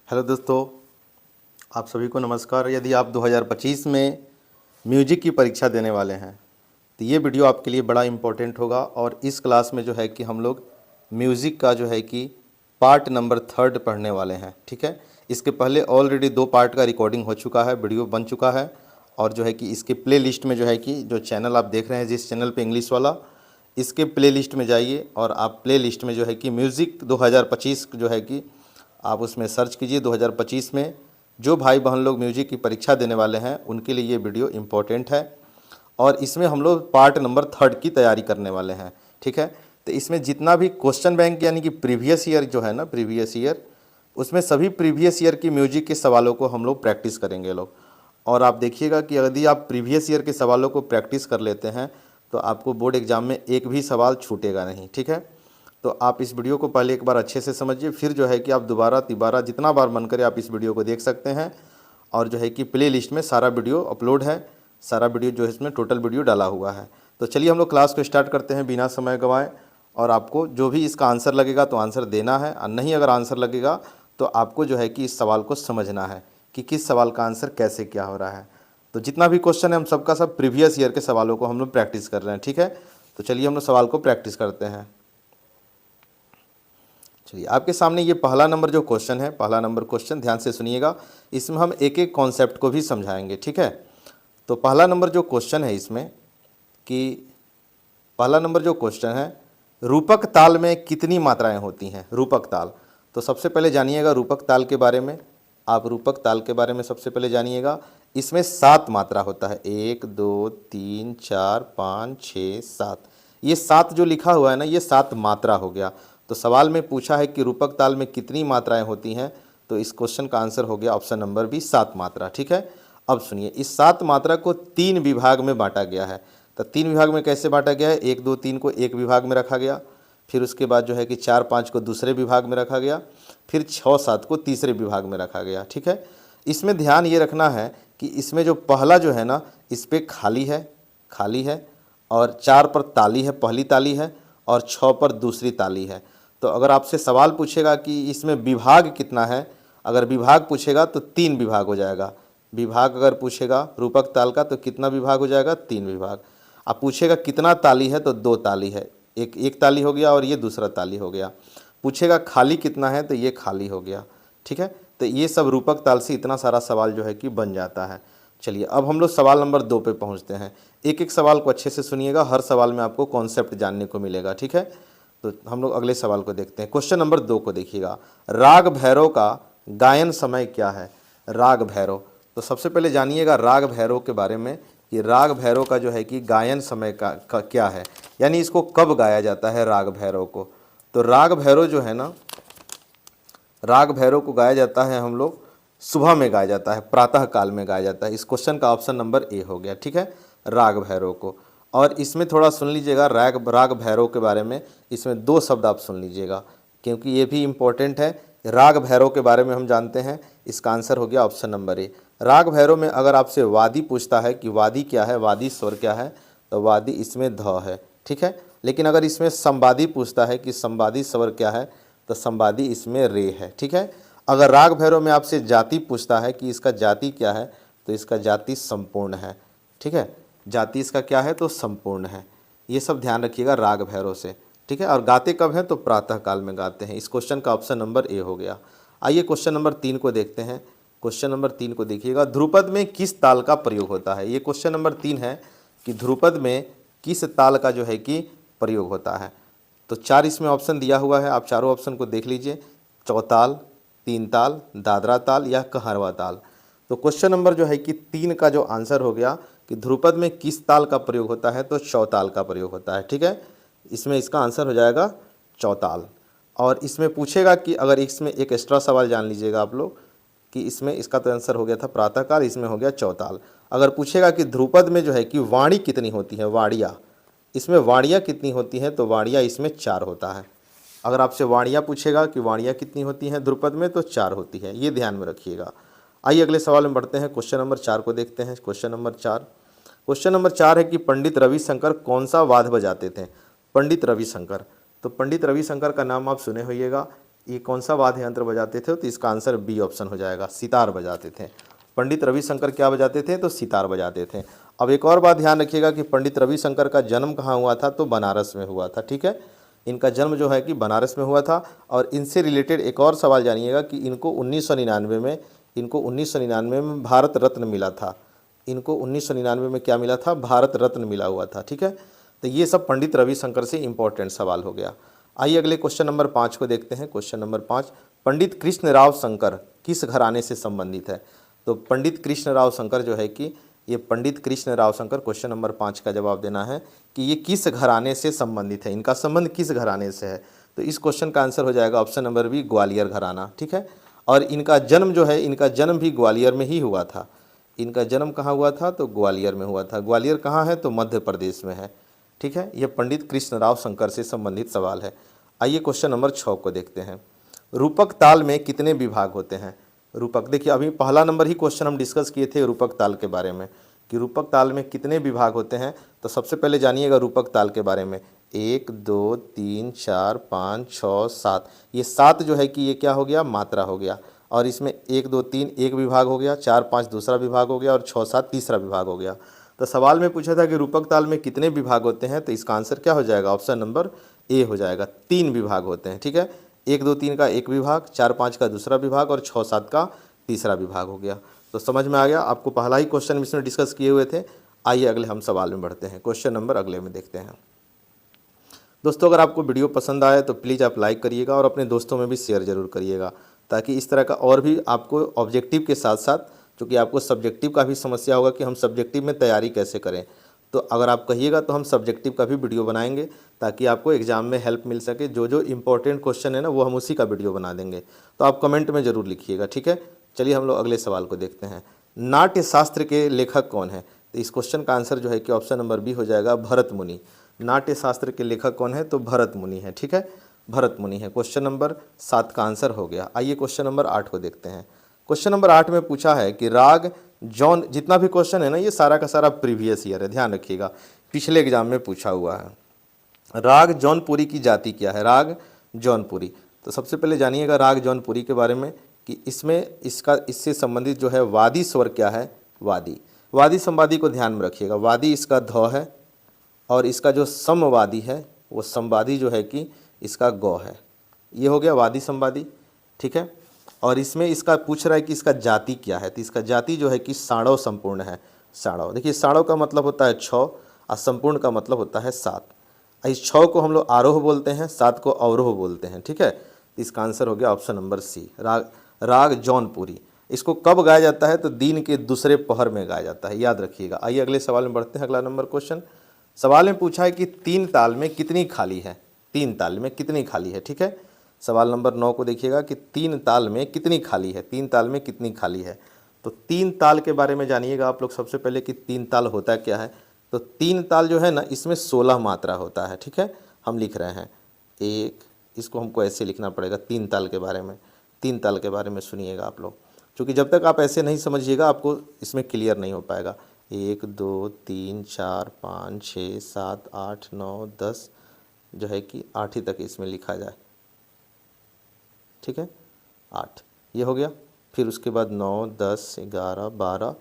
Hello दोस्तों, आप सभी को नमस्कार। यदि आप 2025 में म्यूजिक की परीक्षा देने वाले हैं तो ये वीडियो आपके लिए बड़ा इम्पोर्टेंट होगा। और इस क्लास में जो है कि हम लोग म्यूज़िक का जो है कि पार्ट नंबर 3 पढ़ने वाले हैं। ठीक है, इसके पहले ऑलरेडी 2 पार्ट का रिकॉर्डिंग हो चुका है, वीडियो बन चुका है। और जो है कि इसके प्ले लिस्ट में जो है कि जो चैनल आप देख रहे हैं, जिस चैनल पे इंग्लिश वाला, इसके प्ले लिस्ट में जाइए और आप प्ले लिस्ट में जो है कि म्यूज़िक 2025 जो है कि आप उसमें सर्च कीजिए। 2025 में जो भाई बहन लोग म्यूजिक की परीक्षा देने वाले हैं उनके लिए ये वीडियो इम्पोर्टेंट है। और इसमें हम लोग पार्ट नंबर 3 की तैयारी करने वाले हैं। ठीक है, तो इसमें जितना भी क्वेश्चन बैंक यानी कि प्रीवियस ईयर जो है ना, प्रीवियस ईयर, उसमें सभी प्रीवियस ईयर की म्यूजिक के सवालों को हम लोग प्रैक्टिस करेंगे लोग। और आप देखिएगा कि यदि आप प्रीवियस ईयर के सवालों को प्रैक्टिस कर लेते हैं तो आपको बोर्ड एग्ज़ाम में एक भी सवाल छूटेगा नहीं। ठीक है, तो आप इस वीडियो को पहले एक बार अच्छे से समझिए, फिर जो है कि आप दोबारा तिबारा जितना बार मन करे आप इस वीडियो को देख सकते हैं। और जो है कि प्ले लिस्ट में सारा वीडियो अपलोड है, सारा वीडियो जो है इसमें टोटल वीडियो डाला हुआ है। तो चलिए हम लोग क्लास को स्टार्ट करते हैं बिना समय गंवाए। और आपको जो भी इसका आंसर लगेगा तो आंसर देना है, और नहीं अगर आंसर लगेगा तो आपको जो है कि इस सवाल को समझना है कि किस सवाल का आंसर कैसे क्या हो रहा है। तो जितना भी क्वेश्चन है हम सबका सब प्रीवियस ईयर के सवालों को हम लोग प्रैक्टिस कर रहे हैं। ठीक है, तो चलिए हम लोग सवाल को प्रैक्टिस करते हैं। चलिए, आपके सामने ये पहला नंबर जो क्वेश्चन है, पहला नंबर क्वेश्चन ध्यान से सुनिएगा, इसमें हम एक एक कॉन्सेप्ट को भी समझाएंगे। ठीक है, तो पहला नंबर जो क्वेश्चन है इसमें कि पहला नंबर जो क्वेश्चन है, रूपक ताल में कितनी मात्राएं होती हैं? रूपक ताल। तो सबसे पहले जानिएगा रूपक ताल के बारे में। आप रूपक ताल के बारे में सबसे पहले जानिएगा। इसमें 7 मात्रा होता है, 1 2 3 4 5 6 7। ये 7 जो लिखा हुआ है ना, ये 7 मात्रा हो गया। तो सवाल में पूछा है कि रूपक ताल में कितनी मात्राएं होती हैं, तो इस क्वेश्चन का आंसर हो गया ऑप्शन नंबर बी, 7 मात्रा। ठीक है, अब सुनिए, इस 7 मात्रा को 3 विभाग में बांटा गया है। तो 3 विभाग में कैसे बांटा गया है? 1 2 3 को एक विभाग में रखा गया, फिर उसके बाद जो है कि 4 5 को दूसरे विभाग में रखा गया, फिर 6 7 को तीसरे विभाग में रखा गया। ठीक है, इसमें ध्यान ये रखना है कि इसमें जो पहला जो है ना, इस पर खाली है, और 4 पर ताली है, पहली ताली है, और 6 पर दूसरी ताली है। तो अगर आपसे सवाल पूछेगा कि इसमें विभाग कितना है, अगर विभाग पूछेगा तो 3 विभाग हो जाएगा। विभाग अगर पूछेगा रूपक ताल का तो कितना विभाग हो जाएगा? 3 विभाग। आप पूछेगा कितना ताली है तो 2 ताली है, एक ताली हो गया और ये दूसरा ताली हो गया। पूछेगा खाली कितना है तो ये खाली हो गया। ठीक है, तो ये सब रूपक ताल से इतना सारा सवाल जो है कि बन जाता है। चलिए, अब हम लोग सवाल नंबर 2 पे पहुंचते हैं। एक एक सवाल को अच्छे से सुनिएगा, हर सवाल में आपको कॉन्सेप्ट जानने को मिलेगा। ठीक है, तो हम लोग अगले सवाल को देखते हैं। क्वेश्चन नंबर 2 को देखिएगा, राग भैरव का गायन समय क्या है? राग भैरव। तो सबसे पहले जानिएगा राग भैरव के बारे में कि राग भैरव का जो है कि गायन समय का क्या है, यानी इसको कब गाया जाता है राग भैरव को। तो राग भैरव जो है ना, राग भैरव को गाया जाता है हम लोग सुबह में गाया जाता है, प्रातः काल में गाया जाता है। इस क्वेश्चन का ऑप्शन नंबर ए हो गया। ठीक है, राग भैरव को। और इसमें थोड़ा सुन लीजिएगा राग भैरव के बारे में, इसमें 2 शब्द आप सुन लीजिएगा क्योंकि ये भी इम्पोर्टेंट है। राग भैरव के बारे में हम जानते हैं, इसका आंसर हो गया ऑप्शन नंबर ए। राग भैरव में अगर आपसे वादी पूछता है कि वादी क्या है, वादी स्वर क्या है, तो वादी इसमें ध है। ठीक है, लेकिन अगर इसमें संवादी पूछता है कि संवादी स्वर क्या है, तो संवादी इसमें रे है। ठीक है, अगर राग भैरव में आपसे जाति पूछता है कि इसका जाति क्या है, तो इसका जाति संपूर्ण है। ठीक है, जाति इसका क्या है? तो संपूर्ण है। ये सब ध्यान रखिएगा राग भैरव से। ठीक है, और गाते कब हैं? तो प्रातः काल में गाते हैं। इस क्वेश्चन का ऑप्शन नंबर ए हो गया। आइए क्वेश्चन नंबर 3 को देखते हैं। क्वेश्चन नंबर 3 को देखिएगा, ध्रुपद में किस ताल का प्रयोग होता है? ये क्वेश्चन नंबर 3 है कि ध्रुपद में किस ताल का जो है कि प्रयोग होता है। तो 4 इसमें ऑप्शन दिया हुआ है, आप चारों ऑप्शन को देख लीजिए, चौताल, 3 ताल, दादरा ताल या कहरवा ताल। तो क्वेश्चन नंबर जो है कि 3 का जो आंसर हो गया कि ध्रुपद में किस ताल का प्रयोग होता है, तो चौताल का प्रयोग होता है। ठीक है, इसमें इसका आंसर हो जाएगा चौताल। और इसमें पूछेगा कि अगर इसमें एक एक्स्ट्रा सवाल जान लीजिएगा आप लोग कि इसमें इसका तो आंसर हो गया था प्रातःकाल, इसमें हो गया चौताल। अगर पूछेगा कि ध्रुपद में जो है कि वाणी कितनी होती है, वाड़ियाँ, इसमें वाड़ियाँ कितनी होती हैं, तो वाड़ियाँ इसमें 4 होता है। अगर आपसे वाड़ियाँ पूछेगा कि वाड़ियाँ कितनी होती हैं ध्रुपद में, तो 4 होती है। ये ध्यान में रखिएगा। आइए अगले सवाल में बढ़ते हैं। क्वेश्चन नंबर 4 को देखते हैं। क्वेश्चन नंबर 4 है कि पंडित रविशंकर कौन सा वाद्य बजाते थे? पंडित रविशंकर। तो पंडित रविशंकर का नाम आप सुने होइएगा, ये कौन सा वाद्य यंत्र बजाते थे? तो इसका आंसर बी ऑप्शन हो जाएगा, सितार बजाते थे। पंडित रविशंकर क्या बजाते थे? तो सितार बजाते थे। अब एक और बात ध्यान रखिएगा कि पंडित रविशंकर का जन्म कहाँ हुआ था? तो बनारस में हुआ था, ठीक है। इनका जन्म जो है कि बनारस में हुआ था। और इनसे रिलेटेड एक और सवाल जानिएगा कि इनको 1999 में भारत रत्न मिला था। इनको 1999 में क्या मिला था? भारत रत्न मिला हुआ था, ठीक है। तो ये सब पंडित रविशंकर से इंपॉर्टेंट सवाल हो गया। आइए अगले क्वेश्चन नंबर 5 को देखते हैं। क्वेश्चन नंबर 5, पंडित कृष्णराव शंकर किस घराने से संबंधित है? तो पंडित कृष्णराव शंकर जो है कि ये पंडित कृष्णराव शंकर, क्वेश्चन नंबर 5 का जवाब देना है कि ये किस घराने से संबंधित है, इनका संबंध किस घराने से है। तो इस क्वेश्चन का आंसर हो जाएगा ऑप्शन नंबर बी, ग्वालियर घराना, ठीक है। और इनका जन्म जो है, इनका जन्म भी ग्वालियर में ही हुआ था। इनका जन्म कहाँ हुआ था? तो ग्वालियर में हुआ था। ग्वालियर कहाँ है? तो मध्य प्रदेश में है, ठीक है। यह पंडित कृष्णराव शंकर से संबंधित सवाल है। आइए क्वेश्चन नंबर 6 को देखते हैं। रूपक ताल में कितने विभाग होते हैं? रूपक, देखिए अभी पहला नंबर ही क्वेश्चन हम डिस्कस किए थे रूपक ताल के बारे में कि रूपक ताल में कितने विभाग होते हैं। तो सबसे पहले जानिएगा रूपक ताल के बारे में। 1 2 3 4 5 6 7, ये 7 जो है कि ये क्या हो गया? मात्रा हो गया। और इसमें 1 2 3 एक विभाग हो गया, 4 5 दूसरा विभाग हो गया और 6 7 तीसरा विभाग हो गया। तो सवाल में पूछा था कि रूपक ताल में कितने विभाग होते हैं, तो इसका आंसर क्या हो जाएगा? ऑप्शन नंबर ए हो जाएगा, 3 विभाग होते हैं, ठीक है। 1 2 3 का एक विभाग, 4 5 का दूसरा विभाग और 6 7 का तीसरा विभाग हो गया। तो समझ में आ गया आपको, पहला ही क्वेश्चन इसमें डिस्कस किए हुए थे। आइए अगले हम सवाल में बढ़ते हैं। क्वेश्चन नंबर अगले में देखते हैं। दोस्तों अगर आपको वीडियो पसंद आए तो प्लीज़ आप लाइक करिएगा और अपने दोस्तों में भी शेयर ज़रूर करिएगा, ताकि इस तरह का और भी आपको ऑब्जेक्टिव के साथ साथ, चूँकि आपको सब्जेक्टिव का भी समस्या होगा कि हम सब्जेक्टिव में तैयारी कैसे करें, तो अगर आप कहिएगा तो हम सब्जेक्टिव का भी वीडियो बनाएंगे, ताकि आपको एग्जाम में हेल्प मिल सके। जो जो इंपॉर्टेंट क्वेश्चन है ना, वो हम उसी का वीडियो बना देंगे। तो आप कमेंट में ज़रूर लिखिएगा, ठीक है। चलिए हम लोग अगले सवाल को देखते हैं। नाट्य शास्त्र के लेखक कौन है? तो इस क्वेश्चन का आंसर जो है कि ऑप्शन नंबर बी हो जाएगा, भरत मुनि। नाट्य शास्त्र के लेखक कौन है? तो भरत मुनि है, ठीक है। भरत मुनि है। क्वेश्चन नंबर 7 का आंसर हो गया। आइए क्वेश्चन नंबर 8 को देखते हैं। क्वेश्चन नंबर 8 में पूछा है कि राग जौन, जितना भी क्वेश्चन है ना, ये सारा का सारा प्रीवियस ईयर है, ध्यान रखिएगा, पिछले एग्जाम में पूछा हुआ है। राग जौनपुरी की जाति क्या है? राग जौनपुरी। तो सबसे पहले जानिएगा राग जौनपुरी के बारे में कि इससे संबंधित जो है वादी स्वर क्या है? वादी। वादी संवादी को ध्यान में रखिएगा। वादी इसका ध है और इसका जो समवादी है वो संवादी जो है कि इसका गौ है। ये हो गया वादी संवादी, ठीक है। और इसमें इसका पूछ रहा है कि इसका जाति क्या है? तो इसका जाति जो है कि साड़व संपूर्ण है। साड़व, देखिए साड़व का मतलब होता है 6 और संपूर्ण का मतलब होता है 7। इस 6 को हम लोग आरोह बोलते हैं, 7 को अवरोह बोलते हैं, ठीक है। इसका आंसर हो गया ऑप्शन नंबर सी, राग जौनपुरी। इसको कब गाया जाता है? तो दिन के दूसरे पहर में गाया जाता है, याद रखिएगा। आइए अगले सवाल में बढ़ते हैं। अगला नंबर क्वेश्चन, सवाल में पूछा है कि 3 ताल में कितनी खाली है? 3 ताल में कितनी खाली है, ठीक है। सवाल नंबर 9 को देखिएगा कि 3 ताल में कितनी खाली है? 3 ताल में कितनी खाली है? तो 3 ताल के बारे में जानिएगा आप लोग सबसे पहले कि 3 ताल होता क्या है। तो 3 ताल जो है ना, इसमें 16 मात्रा होता है, ठीक है। हम लिख रहे हैं एक, इसको हमको ऐसे लिखना पड़ेगा 3 ताल के बारे में। 3 ताल के बारे में सुनिएगा आप लोग, क्योंकि जब तक आप ऐसे नहीं समझिएगा आपको इसमें क्लियर नहीं हो पाएगा। 1 2 3 4 5 6 7 8 9 10 जो है कि 8 ही तक इसमें लिखा जाए, ठीक है। 8 ये हो गया। फिर उसके बाद 9 10 11 12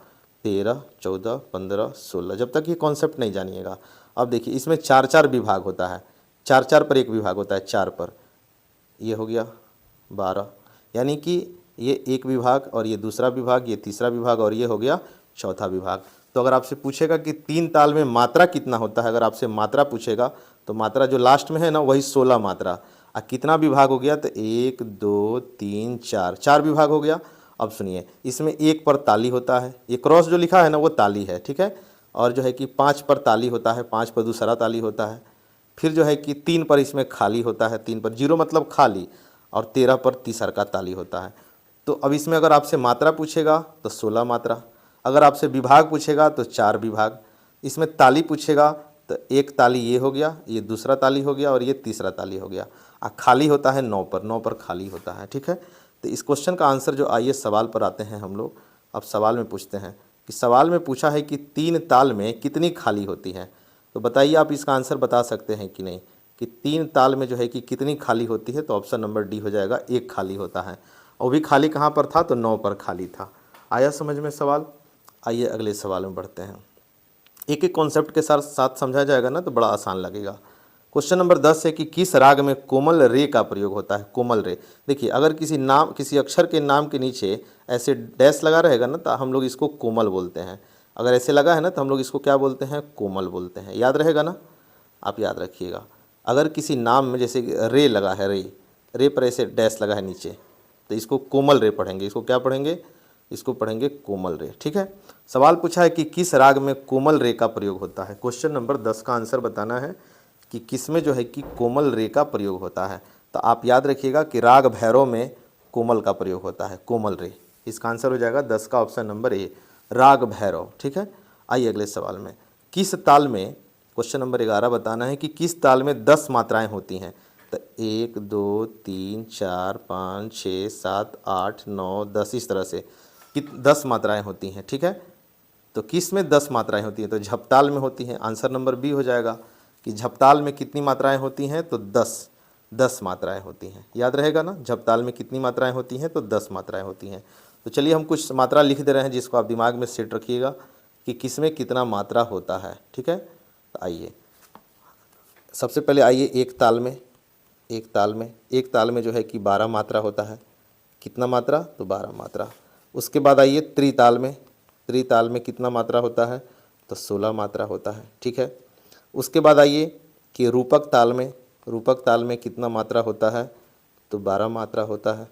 13 14 15 16, जब तक ये कॉन्सेप्ट नहीं जानिएगा। अब देखिए इसमें 4 4 विभाग होता है, 4 4 पर एक विभाग होता है, 4 पर। ये हो गया 12, यानी कि ये एक विभाग और ये दूसरा विभाग, ये तीसरा विभाग और ये हो गया चौथा विभाग। तो अगर आपसे पूछेगा कि 3 ताल में मात्रा कितना होता है, अगर आपसे मात्रा पूछेगा तो मात्रा जो लास्ट में है ना वही 16 मात्रा। और कितना विभाग हो गया? तो 1 2 3 4, 4 विभाग हो गया। अब सुनिए, इसमें 1 पर ताली होता है, ये क्रॉस जो लिखा है ना वो ताली है, ठीक है। और जो है कि 5 पर ताली होता है, 5 पर दूसरा ताली होता है। फिर जो है कि 3 पर इसमें खाली होता है, 3 पर जीरो मतलब खाली, और 13 पर तीसरा का ताली होता है। तो अब इसमें अगर आपसे मात्रा पूछेगा तो 16 मात्रा, अगर आपसे विभाग पूछेगा तो 4 विभाग, इसमें ताली पूछेगा तो एक ताली ये हो गया, ये दूसरा ताली हो गया और ये तीसरा ताली हो गया। खाली होता है 9 पर, 9 पर खाली होता है, ठीक है। तो इस क्वेश्चन का आंसर जो, आइए सवाल पर आते हैं हम लोग। अब सवाल में पूछते हैं कि सवाल में पूछा है कि 3 ताल में कितनी खाली होती हैं। तो बताइए आप इसका आंसर बता सकते हैं कि नहीं। कि 3 ताल में जो है कि कितनी खाली होती है, तो ऑप्शन नंबर डी हो जाएगा, 1 खाली होता है। और वो भी खाली कहाँ पर था, तो 9 पर खाली था। आया समझ में सवाल। आइए अगले सवाल में बढ़ते हैं। एक एक कॉन्सेप्ट के साथ साथ समझा जाएगा ना तो बड़ा आसान लगेगा। क्वेश्चन नंबर 10 है कि किस राग में कोमल रे का प्रयोग होता है। कोमल रे, देखिए अगर किसी अक्षर के नाम के नीचे ऐसे डैश लगा रहेगा ना तो हम लोग इसको कोमल बोलते हैं। अगर ऐसे लगा है ना तो हम लोग इसको क्या बोलते हैं, कोमल बोलते हैं। याद रहेगा ना, आप याद रखिएगा। अगर किसी नाम में जैसे रे लगा है, रे पर ऐसे डैश लगा है नीचे, तो इसको कोमल रे पढ़ेंगे। इसको क्या पढ़ेंगे, इसको पढ़ेंगे कोमल रे। ठीक है। सवाल पूछा है कि किस राग में कोमल रे का प्रयोग होता है। क्वेश्चन नंबर 10 का आंसर बताना है कि किस में जो है कि कोमल रे का प्रयोग होता है। तो आप याद रखिएगा कि राग भैरव में कोमल का प्रयोग होता है, कोमल रे। इसका आंसर हो जाएगा 10 का ऑप्शन नंबर ए, राग भैरव। ठीक है। आइए अगले सवाल में, किस ताल में, क्वेश्चन नंबर 11 बताना है कि किस ताल में 10 मात्राएं होती हैं। तो 1 2 3 4 5 6 7 8 9 10, इस तरह से 10 मात्राएं होती हैं। ठीक है। तो किस में 10 मात्राएं होती हैं, तो झपताल में होती हैं। आंसर नंबर बी हो जाएगा कि झपताल में कितनी मात्राएं होती हैं, तो 10 मात्राएं होती हैं। याद रहेगा ना, झपताल में कितनी मात्राएं होती हैं, तो 10 मात्राएं होती हैं। तो चलिए हम कुछ मात्रा लिख दे रहे हैं जिसको आप दिमाग में सेट रखिएगा कि किस में कितना मात्रा होता है। ठीक है। तो आइए सबसे पहले आइए एक ताल में जो है कि 12 मात्रा होता है। कितना मात्रा, तो 12 मात्रा। उसके बाद आइए त्रिताल में कितना मात्रा होता है, तो 16 मात्रा होता है। ठीक है। उसके बाद आइए कि रूपक ताल में कितना मात्रा होता है, तो 12 मात्रा होता है।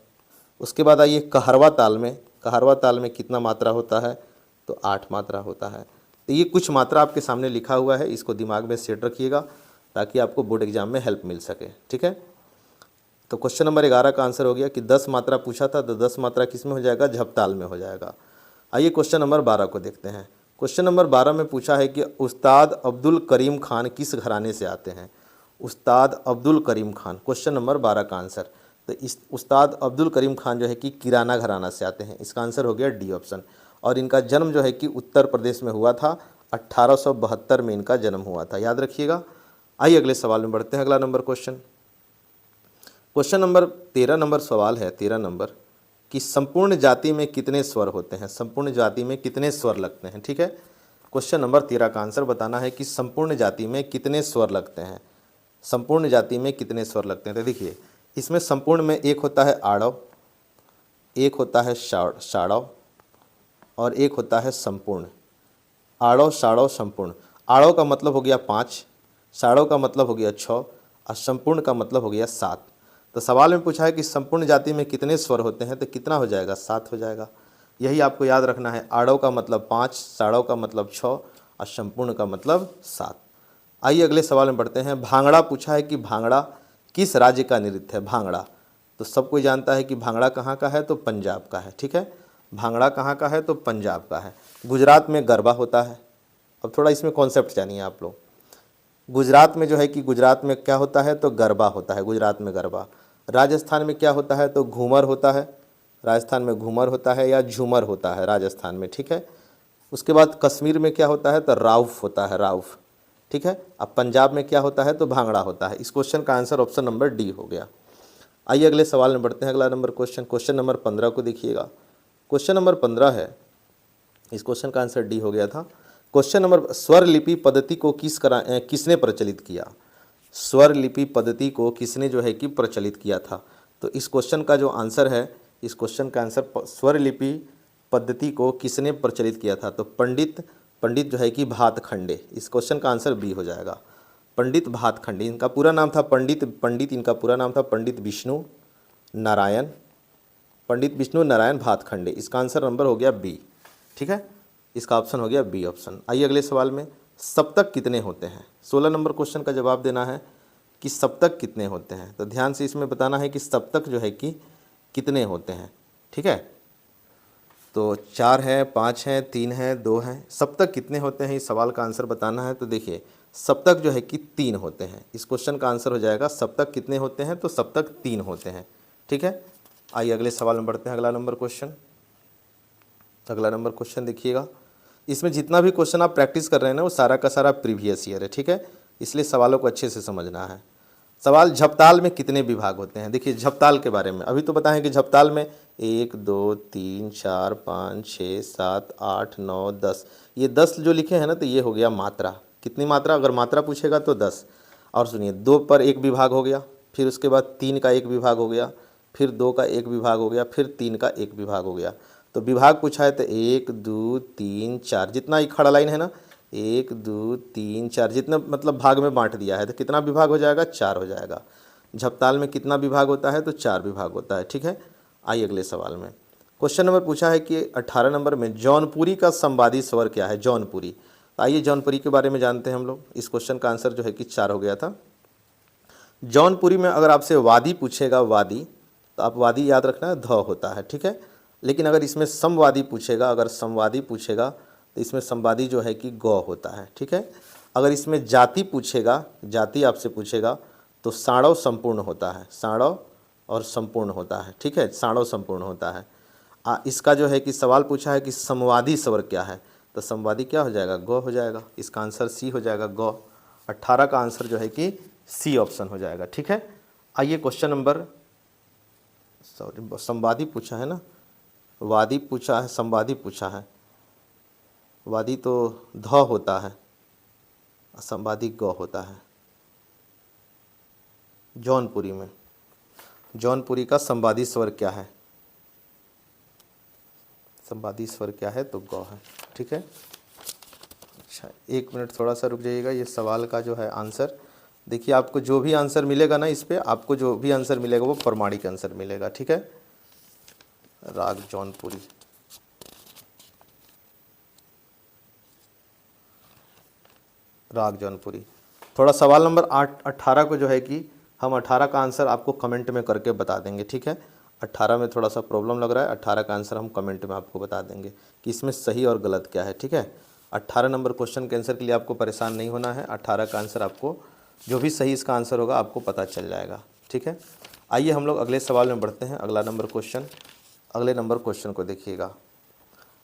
उसके बाद आइए कहरवा ताल में कितना मात्रा होता है, तो 8 मात्रा होता है। तो ये कुछ मात्रा आपके सामने लिखा हुआ है, इसको दिमाग में सेट रखिएगा ताकि आपको बोर्ड एग्जाम में हेल्प मिल सके। ठीक है। तो क्वेश्चन नंबर 11 का आंसर हो गया कि 10 मात्रा पूछा था, तो 10 मात्रा किस में हो जाएगा, झपताल में हो जाएगा। आइए क्वेश्चन नंबर 12 को देखते हैं। क्वेश्चन नंबर 12 में पूछा है कि उस्ताद अब्दुल करीम खान किस घराने से आते हैं। उस्ताद अब्दुल करीम खान, क्वेश्चन नंबर 12 का आंसर। तो इस उस्ताद अब्दुल करीम खान जो है कि किराना घराना से आते हैं। इसका आंसर हो गया डी ऑप्शन। और इनका जन्म जो है कि उत्तर प्रदेश में हुआ था, 1872 में इनका जन्म हुआ था। याद रखिएगा। आइए अगले सवाल में बढ़ते हैं। अगला नंबर क्वेश्चन नंबर 13 नंबर सवाल है, 13 नंबर, कि संपूर्ण जाति में कितने स्वर होते हैं। संपूर्ण जाति में कितने स्वर लगते हैं। ठीक है। क्वेश्चन नंबर 13 का आंसर बताना है कि संपूर्ण जाति में कितने स्वर लगते हैं। संपूर्ण जाति में कितने स्वर लगते हैं। तो देखिए इसमें संपूर्ण में एक होता है आड़व, एक होता है साड़व और एक होता है संपूर्ण। आड़व साड़व संपूर्ण। आड़व का मतलब हो गया 5, साड़व का मतलब हो गया 6 और संपूर्ण का मतलब हो गया 7। तो सवाल में पूछा है कि संपूर्ण जाति में कितने स्वर होते हैं, तो कितना हो जाएगा, 7 हो जाएगा। यही आपको याद रखना है। आड़व का मतलब 5, साड़व का मतलब 6 और संपूर्ण का मतलब 7। आइए अगले सवाल में बढ़ते हैं। भांगड़ा पूछा है कि भांगड़ा किस राज्य का नृत्य है। भांगड़ा, तो सब कोई जानता है कि भांगड़ा कहाँ का है, तो पंजाब का है। ठीक है। भांगड़ा कहाँ का है, तो पंजाब का है। गुजरात में गरबा होता है। अब थोड़ा इसमें कॉन्सेप्ट जानिए आप लोग। गुजरात में जो है कि गुजरात में क्या होता है, तो गरबा होता है, गुजरात में गरबा। राजस्थान में क्या होता है, तो घूमर होता है। राजस्थान में घूमर होता है या झूमर होता है राजस्थान में। ठीक है। उसके बाद कश्मीर में क्या होता है, तो राउफ होता है, राउफ। ठीक है। अब पंजाब में क्या होता है, तो भांगड़ा होता है। इस क्वेश्चन का आंसर ऑप्शन नंबर डी हो गया। आइए अगले सवाल में बढ़ते हैं। अगला नंबर क्वेश्चन नंबर 15 को देखिएगा। क्वेश्चन नंबर 15 है, इस क्वेश्चन का आंसर डी हो गया था। क्वेश्चन नंबर, स्वर लिपि पद्धति को किसने प्रचलित किया। स्वर लिपि पद्धति को किसने जो है कि प्रचलित किया था। तो इस क्वेश्चन का जो आंसर है, इस क्वेश्चन का आंसर स्वर लिपि पद्धति को किसने प्रचलित किया था, तो पंडित जो है कि भातखंडे। इस क्वेश्चन का आंसर बी हो जाएगा, पंडित भातखंडे। इनका पूरा नाम था पंडित इनका पूरा नाम था पंडित विष्णु नारायण भातखंडे। इसका आंसर नंबर हो गया बी। ठीक है। इसका ऑप्शन हो गया बी ऑप्शन। आइए अगले सवाल में, सप्तक कितने होते हैं। 16 नंबर क्वेश्चन का जवाब देना है कि सप्तक कितने होते हैं। तो ध्यान से इसमें बताना है कि सप्तक जो है कि कितने होते हैं। ठीक है। तो 4 हैं, 5 हैं, 3 हैं, 2 हैं। सप्तक कितने होते हैं, इस सवाल का आंसर बताना है। तो देखिए सप्तक जो है कि 3 होते हैं। इस क्वेश्चन का आंसर हो जाएगा सप्तक कितने होते हैं, तो सप्तक 3 होते हैं। ठीक है। आइए अगले सवाल में बढ़ते हैं। अगला नंबर क्वेश्चन देखिएगा। इसमें जितना भी क्वेश्चन आप प्रैक्टिस कर रहे हैं ना, वो सारा का सारा प्रीवियस ईयर है। ठीक है। इसलिए सवालों को अच्छे से समझना है। सवाल झपताल में कितने विभाग होते हैं। देखिए झपताल के बारे में अभी तो बताएं कि झपताल में 1 2 3 4 5 6 7 8 9 10, ये 10 जो लिखे हैं ना तो ये हो गया मात्रा। कितनी मात्रा, अगर मात्रा पूछेगा तो 10। और सुनिए 2 पर एक विभाग हो गया, फिर उसके बाद 3 का एक विभाग हो गया, फिर 2 का एक विभाग हो गया, फिर 3 का एक विभाग हो गया। तो विभाग पूछा है तो 1 2 3 4, जितना ही खड़ा लाइन है ना 1 2 3 4, जितना मतलब भाग में बांट दिया है तो कितना विभाग हो जाएगा, 4 हो जाएगा। झपताल में कितना विभाग होता है तो 4 विभाग होता है। ठीक है, आइए अगले सवाल में। क्वेश्चन नंबर पूछा है कि 18 नंबर में जौनपुरी का संवादी स्वर क्या है। जौनपुरी, तो आइए जौनपुरी के बारे में जानते हैं हम लोग। इस क्वेश्चन का आंसर जो है कि 4 हो गया था। जौनपुरी में अगर आपसे वादी पूछेगा, वादी, तो आप वादी याद रखना है ध होता है। ठीक है, लेकिन अगर इसमें समवादी पूछेगा, अगर समवादी पूछेगा तो इसमें संवादी जो है कि गौ होता है। ठीक है, अगर इसमें जाति पूछेगा, जाति आपसे पूछेगा तो साड़व संपूर्ण होता है, साड़व और संपूर्ण होता है। ठीक है, साड़व संपूर्ण होता है। इसका जो है कि सवाल पूछा है कि समवादी स्वर क्या है, तो समवादी क्या हो जाएगा, गौ हो जाएगा। इसका आंसर सी हो जाएगा, गौ। 18 का आंसर जो है कि सी ऑप्शन हो जाएगा। ठीक है, आइए क्वेश्चन नंबर, सॉरी संवादी पूछा है ना, वादी पूछा है, संवादी पूछा है। वादी तो ध होता है, संवादी गौ होता है। जौनपुरी में, जौनपुरी का संवादी स्वर क्या है, संवादी स्वर क्या है तो गौ है। ठीक है, अच्छा 1 मिनट थोड़ा सा रुक जाइएगा। ये सवाल का जो है आंसर देखिए, आपको जो भी आंसर मिलेगा ना इस पे, आपको जो भी आंसर मिलेगा वो प्रमाणिक आंसर मिलेगा। ठीक है, राग जौनपुरी, राग जौनपुरी। थोड़ा सवाल नंबर 18 को जो है कि हम 18 का आंसर आपको कमेंट में करके बता देंगे। ठीक है, 18 में थोड़ा सा प्रॉब्लम लग रहा है, 18 का आंसर हम कमेंट में आपको बता देंगे कि इसमें सही और गलत क्या है। ठीक है, 18 नंबर क्वेश्चन के आंसर के लिए आपको परेशान नहीं होना है। 18 का आंसर आपको, जो भी सही इसका आंसर होगा आपको पता चल जाएगा। ठीक है, आइए हम लोग अगले सवाल में बढ़ते हैं। अगला नंबर क्वेश्चन, अगले नंबर क्वेश्चन को देखिएगा।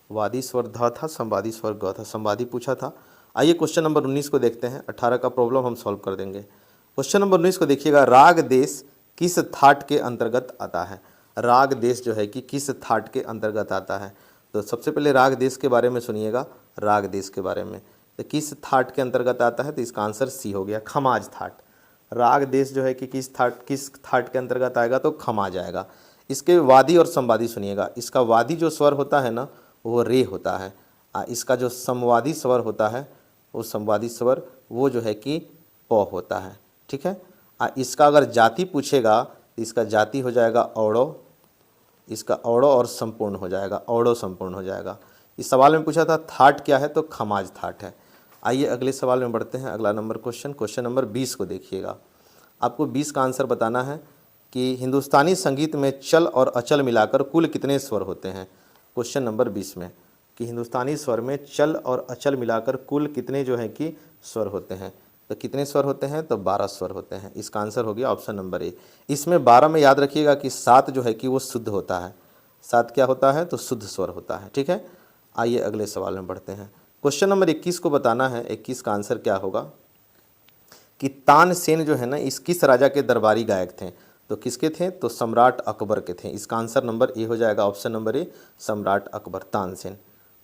वादी स्वर ध था, संवादी स्वर ग था, संवादी पूछा था। आइए क्वेश्चन नंबर 19 को देखते हैं। 18 का प्रॉब्लम हम सॉल्व कर देंगे। क्वेश्चन नंबर 19 को देखिएगा। राग देश किस थाट के अंतर्गत आता है। राग देश जो है कि किस थाट के अंतर्गत आता है। तो सबसे पहले राग देश के बारे में सुनिएगा, राग देश के बारे में, तो किस थाट के अंतर्गत आता है तो इसका आंसर सी हो गया, खमाज थाट। राग देश जो है कि किस थाट के अंतर्गत आएगा तो खमाज आएगा। इसके वादी और संवादी सुनिएगा। इसका वादी जो स्वर होता है ना वो रे होता है, इसका जो समवादी स्वर होता है वो संवादी स्वर वो जो है कि प होता है। ठीक है, इसका अगर जाति पूछेगा तो इसका जाति हो जाएगा औड़ो, इसका औड़ो और संपूर्ण हो जाएगा, औड़ो संपूर्ण हो जाएगा। इस सवाल में पूछा था थाट क्या है तो खमाज थाट है। आइए अगले सवाल में बढ़ते हैं। अगला नंबर क्वेश्चन, क्वेश्चन नंबर 20 को देखिएगा। आपको 20 का आंसर बताना है कि हिंदुस्तानी संगीत में चल और अचल मिलाकर कुल कितने स्वर होते हैं। क्वेश्चन नंबर 20 में कि हिंदुस्तानी स्वर में चल और अचल मिलाकर कुल कितने जो है कि स्वर होते हैं, तो कितने स्वर होते हैं तो 12 स्वर होते हैं। इसका आंसर हो गया ऑप्शन नंबर ए। इसमें 12 में याद रखिएगा कि 7 जो है कि वो शुद्ध होता है। 7 क्या होता है तो शुद्ध स्वर होता है। ठीक है, आइए अगले सवाल में बढ़ते हैं। क्वेश्चन नंबर 21 को बताना है। 21 का आंसर क्या होगा कि तानसेन जो है ना इस किस राजा के दरबारी गायक थे, तो किसके थे तो सम्राट अकबर के थे। इसका आंसर नंबर ए हो जाएगा, ऑप्शन नंबर ए, सम्राट अकबर, तानसेन।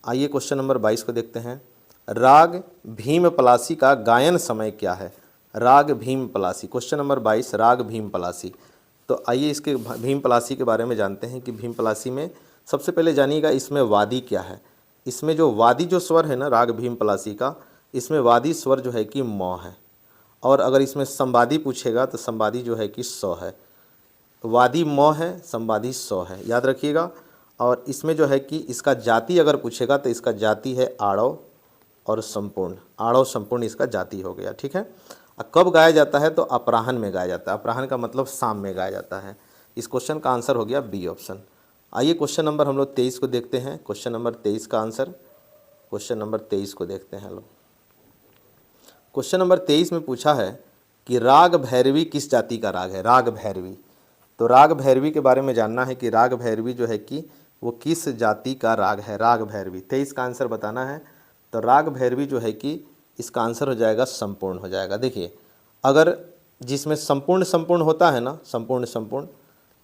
आइए क्वेश्चन नंबर 22 को देखते हैं। राग भीम पलासी का गायन समय क्या है। राग भीम पलासी, क्वेश्चन नंबर 22, राग भीम पलासी। तो आइए इसके भीम पलासी के बारे में जानते हैं कि भीम पलासी में सबसे पहले जानिएगा इसमें वादी क्या है। इसमें जो वादी जो स्वर है ना राग भीम पलासी का, इसमें वादी स्वर जो है कि मौ है। और अगर इसमें संवादी पूछेगा तो संवादी जो है कि सौ है। वादी मौ है, संवादी सौ है, याद रखिएगा। और इसमें जो है कि इसका जाति अगर पूछेगा तो इसका जाति है आड़व और संपूर्ण, आड़व संपूर्ण इसका जाति हो गया। ठीक है, कब गाया जाता है तो अपराह्न में गाया जाता है। अपराह्न का मतलब शाम में गाया जाता है। इस क्वेश्चन का आंसर हो गया बी ऑप्शन। आइए क्वेश्चन नंबर हम लोग 23 को देखते हैं। क्वेश्चन नंबर 23 का आंसर, क्वेश्चन नंबर 23 को देखते हैं लोग। क्वेश्चन नंबर 23 में पूछा है कि राग भैरवी किस जाति का राग है। राग भैरवी, तो राग भैरवी के बारे में जानना है कि राग भैरवी जो है कि वो किस जाति का राग है। राग भैरवी 23 का आंसर बताना है। तो राग भैरवी जो है कि इसका आंसर हो जाएगा संपूर्ण हो जाएगा। देखिए अगर जिसमें संपूर्ण संपूर्ण होता है ना, संपूर्ण संपूर्ण,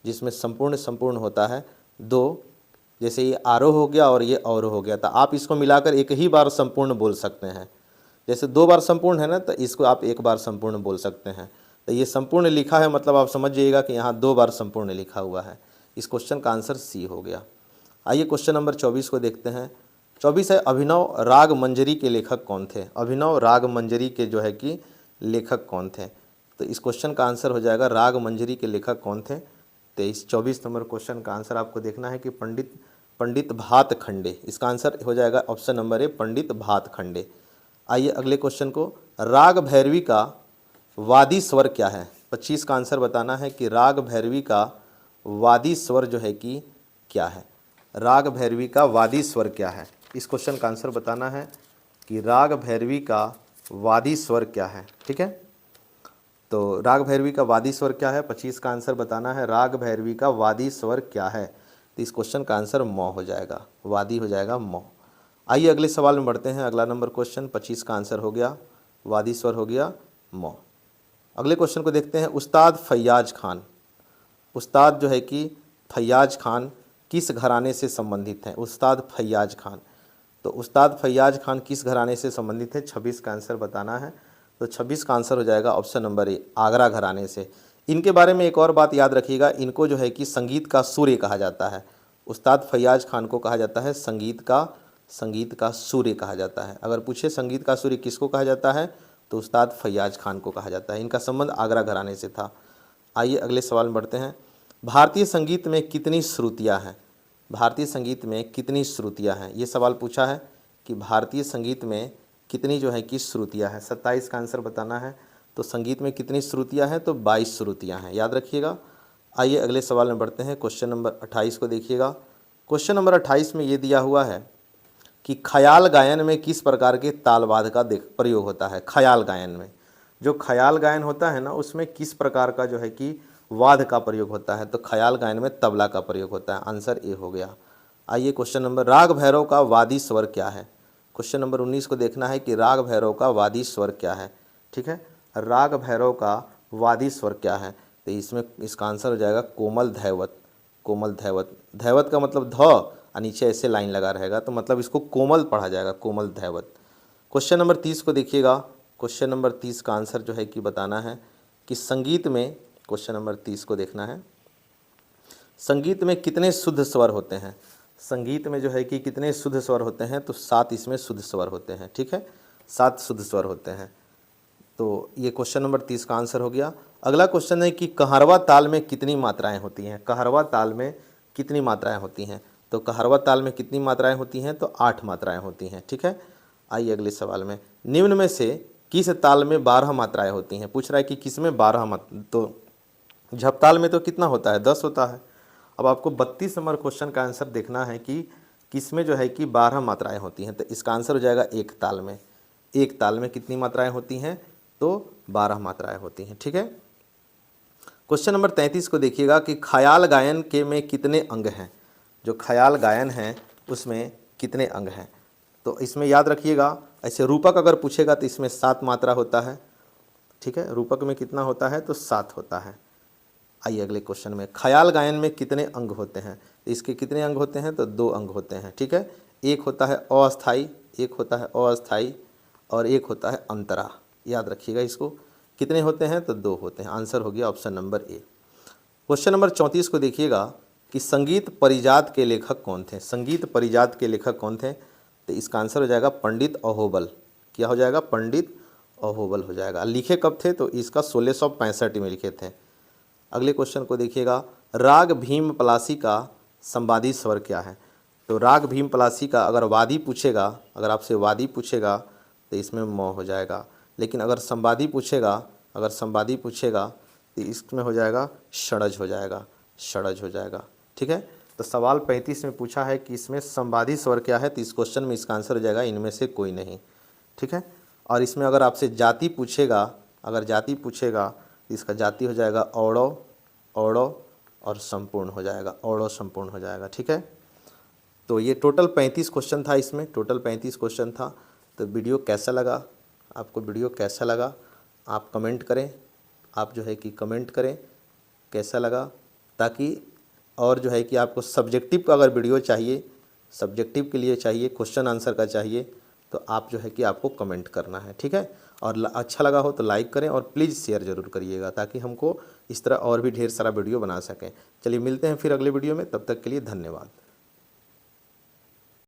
जिसमें संपूर्ण संपूर्ण होता है दो, जैसे ये आरोह हो गया और ये अवरोह हो गया, तो आप इसको मिलाकर एक ही बार संपूर्ण बोल सकते हैं। जैसे दो बार संपूर्ण है ना, तो इसको आप एक बार संपूर्ण बोल सकते हैं। तो ये संपूर्ण लिखा है मतलब आप समझ जाइएगा कि यहाँ दो बार संपूर्ण लिखा हुआ है। इस क्वेश्चन का आंसर सी हो गया। आइए क्वेश्चन नंबर 24 को देखते हैं। 24 है, अभिनव राग मंजरी के लेखक कौन थे? अभिनव राग मंजरी के जो है कि लेखक कौन थे? तो इस क्वेश्चन का आंसर हो जाएगा राग मंजरी के लेखक कौन थे? 24 नंबर क्वेश्चन का आंसर आपको देखना है कि पंडित भात खंडे। इसका आंसर हो जाएगा ऑप्शन नंबर ए, पंडित भात खंडे। आइए अगले क्वेश्चन को, राग भैरवी का वादी स्वर क्या है? 25 का आंसर बताना है कि राग भैरवी का वादी स्वर जो है कि क्या है? राग भैरवी का वादी स्वर क्या है? इस क्वेश्चन का आंसर बताना है कि राग भैरवी का वादी स्वर क्या है। ठीक है, तो राग भैरवी का वादी स्वर क्या है? 25 का आंसर बताना है राग भैरवी का वादी स्वर क्या है। तो इस क्वेश्चन का आंसर मौ हो जाएगा, वादी हो जाएगा मौ। आइए अगले सवाल में बढ़ते हैं। अगला नंबर क्वेश्चन 25 का आंसर हो गया वादी स्वर हो गया मौ। अगले क्वेश्चन को देखते हैं। उस्ताद फैयाज खान, उस्ताद जो है कि फैयाज खान किस घराने से संबंधित हैं? उस्ताद फैयाज खान, तो उस्ताद फैयाज खान किस घराने से संबंधित है? 26 का आंसर बताना है। तो 26 का आंसर हो जाएगा ऑप्शन नंबर ए, आगरा घराने से। इनके बारे में एक और बात याद रखिएगा, इनको जो है कि संगीत का सूर्य कहा जाता है। उस्ताद फैयाज खान को कहा जाता है संगीत का सूर्य कहा जाता है। अगर पूछे संगीत का सूर्य किसको कहा जाता है, तो उस्ताद फैयाज खान को कहा जाता है। इनका संबंध आगरा घराने से था। आइए अगले सवाल में बढ़ते हैं। भारतीय संगीत में कितनी श्रुतियाँ हैं? भारतीय संगीत में कितनी श्रुतियाँ हैं? ये सवाल पूछा है कि भारतीय संगीत में कितनी जो है कि श्रुतियाँ हैं। 27 का आंसर बताना है। तो संगीत में कितनी श्रुतियाँ हैं? तो 22 श्रुतियाँ हैं, याद रखिएगा। आइए अगले सवाल में बढ़ते हैं। क्वेश्चन नंबर 28 को देखिएगा। क्वेश्चन नंबर 28 में ये दिया हुआ है कि ख्याल गायन में किस प्रकार के तालवाद्य का प्रयोग होता है? ख्याल गायन में, जो ख्याल गायन होता है ना, उसमें किस प्रकार का जो है कि वाद्य का प्रयोग होता है? तो ख्याल गायन में तबला का प्रयोग होता है। आंसर ए हो गया। आइए क्वेश्चन नंबर, राग भैरव का वादी स्वर क्या है? क्वेश्चन नंबर 19 को देखना है कि राग भैरव का वादी स्वर क्या है। ठीक है, राग भैरव का वादी स्वर क्या है? तो इसमें इसका आंसर हो जाएगा कोमल धैवत। कोमल धैवत, धैवत का मतलब ध और नीचे ऐसे लाइन लगा रहेगा, तो मतलब इसको कोमल पढ़ा जाएगा, कोमल धैवत। क्वेश्चन नंबर 30 को देखिएगा। क्वेश्चन नंबर 30 का आंसर जो है कि बताना है कि संगीत में, क्वेश्चन नंबर 30 को देखना है, संगीत में कितने शुद्ध स्वर होते हैं? संगीत में जो है कि कितने शुद्ध स्वर होते हैं? तो 7 इसमें शुद्ध स्वर होते हैं। ठीक है, 7 शुद्ध स्वर होते हैं। तो ये क्वेश्चन नंबर 30 का आंसर हो गया। अगला क्वेश्चन है कि कहारवा ताल में कितनी मात्राएं होती हैं? कहारवा ताल में कितनी मात्राएं होती हैं? तो कहारवा ताल में कितनी मात्राएं होती हैं? तो 8 मात्राएं होती हैं। ठीक है, आइए अगले सवाल में, निम्न में से किस ताल में 12 मात्राएं होती हैं? पूछ रहा है कि किस में 12 मात्रा, तो झपताल में तो कितना होता है? 10 होता है। अब आपको 32 नंबर क्वेश्चन का आंसर देखना है कि किस में जो है कि 12 मात्राएं होती हैं। तो इसका आंसर हो जाएगा एक ताल में। एक ताल में कितनी मात्राएं होती हैं? तो 12 मात्राएं होती हैं। ठीक है, क्वेश्चन नंबर 33 को देखिएगा कि ख्याल गायन के में कितने अंग हैं? जो ख्याल गायन है उसमें कितने अंग हैं? तो इसमें याद रखिएगा, ऐसे रूपक अगर पूछेगा तो इसमें 7 मात्रा होता है। ठीक है, रूपक में कितना होता है? तो 7 होता है। आइए अगले क्वेश्चन में, ख्याल गायन में कितने अंग होते हैं? तो इसके कितने अंग होते हैं? तो 2 अंग होते हैं। ठीक है, एक होता है अस्थाई, एक होता है अस्थाई और एक होता है अंतरा। याद रखिएगा इसको, कितने होते हैं? तो 2 होते हैं। आंसर हो गया option number A. Question number 34 को देखिएगा कि संगीत परिजात के लेखक कौन थे? संगीत परिजात के लेखक कौन थे? तो इसका आंसर हो जाएगा पंडित अहोबल। क्या हो जाएगा? पंडित अहोबल हो जाएगा। लिखे कब थे? तो इसका 1665 में लिखे थे। अगले क्वेश्चन को देखिएगा, राग भीम पलासी का संवादी स्वर क्या है? तो राग भीम पलासी का अगर वादी पूछेगा, अगर आपसे वादी पूछेगा तो इसमें मौ हो जाएगा, लेकिन अगर संवादी पूछेगा, तो इसमें हो जाएगा षडज हो जाएगा, षडज हो जाएगा। ठीक है, तो सवाल 35 में पूछा है कि इसमें संवादी स्वर क्या है? तो इस क्वेश्चन में इसका आंसर हो जाएगा इनमें से कोई नहीं। ठीक है, और इसमें अगर आपसे जाति पूछेगा, अगर जाति पूछेगा तो इसका जाति हो जाएगा औड़ो, औड़ो और संपूर्ण हो जाएगा, औड़ो संपूर्ण हो जाएगा। ठीक है, तो ये टोटल 35 क्वेश्चन था, इसमें टोटल 35 क्वेश्चन था। तो वीडियो कैसा लगा आपको? वीडियो कैसा लगा आप कमेंट करें। आप जो है कि कमेंट करें कैसा लगा, ताकि और जो है कि आपको सब्जेक्टिव का अगर वीडियो चाहिए, सब्जेक्टिव के लिए चाहिए, क्वेश्चन आंसर का चाहिए, तो आप जो है कि आपको कमेंट करना है, ठीक है। और अच्छा लगा हो तो लाइक करें और प्लीज़ शेयर ज़रूर करिएगा, ताकि हमको इस तरह और भी ढेर सारा वीडियो बना सकें। चलिए मिलते हैं फिर अगले वीडियो में, तब तक के लिए धन्यवाद।